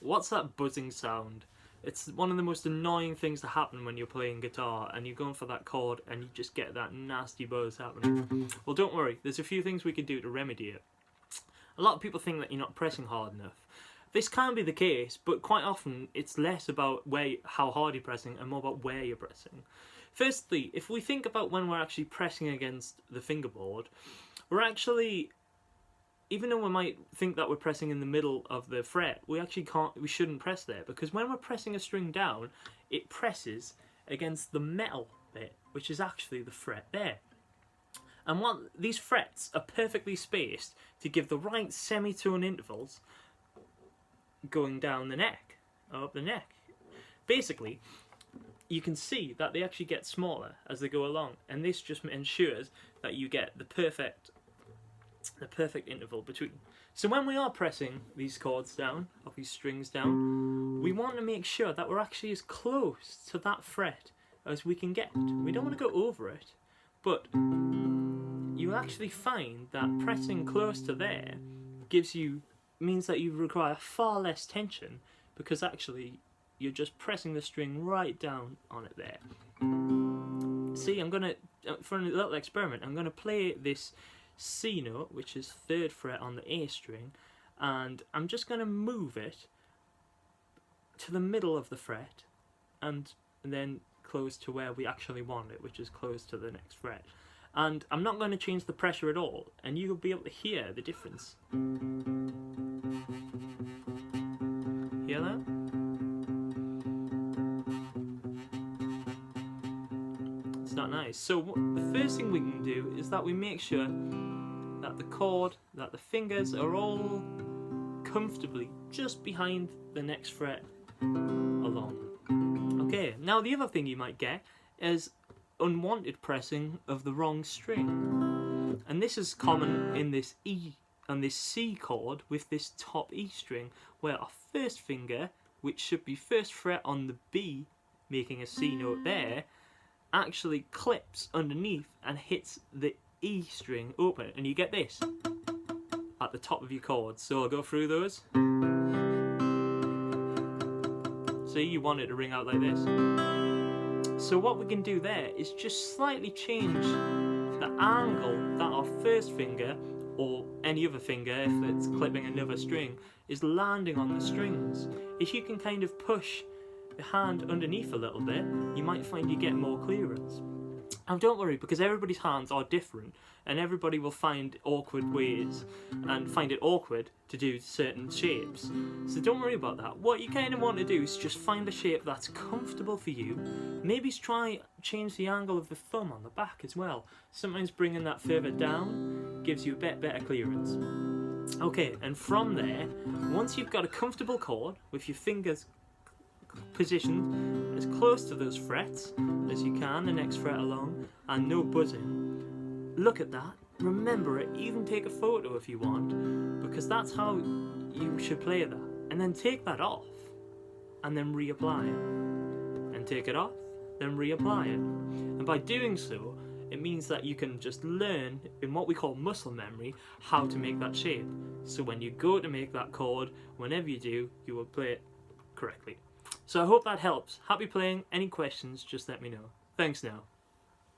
what's that buzzing sound? It's one of the most annoying things to happen when you're playing guitar and you're going for that chord and you just get that nasty buzz happening. Well, don't worry, there's a few things we can do to remedy it. A lot of people think that you're not pressing hard enough. This can be the case, but quite often it's less about how hard you're pressing and more about where you're pressing. Firstly, if we think about when we're actually pressing against the fingerboard, we're actually, even though we might think that we're pressing in the middle of the fret, we shouldn't press there, because when we're pressing a string down, it presses against the metal bit, which is actually the fret there. And these frets are perfectly spaced to give the right semitone intervals going down the neck, or up the neck. Basically, you can see that they actually get smaller as they go along, and this just ensures that you get the perfect interval between. So when we are pressing these chords down, or these strings down, we want to make sure that we're actually as close to that fret as we can get. We don't want to go over it, but you actually find that pressing close to there means that you require far less tension, because actually you're just pressing the string right down on it there. See, I'm gonna, for a little experiment, I'm gonna play this C note, which is 3rd fret on the A string, and I'm just gonna move it to the middle of the fret and then close to where we actually want it, which is close to the next fret. And I'm not going to change the pressure at all, and you'll be able to hear the difference. Hear that? It's not nice. So the first thing we can do is that we make sure that the fingers are all comfortably just behind the next fret along. Okay, now the other thing you might get is unwanted pressing of the wrong string, and this is common in this E and this C chord with this top E string, where our first finger, which should be 1st fret on the B, making a C note there, actually clips underneath and hits the E string open, and you get this at the top of your chord. So I'll go through those. See, you want it to ring out like this. So what we can do there is just slightly change the angle that our first finger, or any other finger if it's clipping another string, is landing on the strings. If you can kind of push the hand underneath a little bit, you might find you get more clearance. And don't worry, because everybody's hands are different, and everybody will find awkward ways and find it awkward to do certain shapes. So don't worry about that. What you kind of want to do is just find a shape that's comfortable for you. Maybe change the angle of the thumb on the back as well. Sometimes bringing that further down gives you a bit better clearance. Okay, and from there, once you've got a comfortable chord with your fingers positioned as close to those frets as you can, the next fret along, and no buzzing, look at that, remember it, even take a photo if you want, because that's how you should play that. And then take that off and then reapply it, and take it off, then reapply it. And by doing so, it means that you can just learn, in what we call muscle memory, how to make that shape. So when you go to make that chord, whenever you do, you will play it correctly. So I hope that helps. Happy playing. Any questions, just let me know. Thanks now.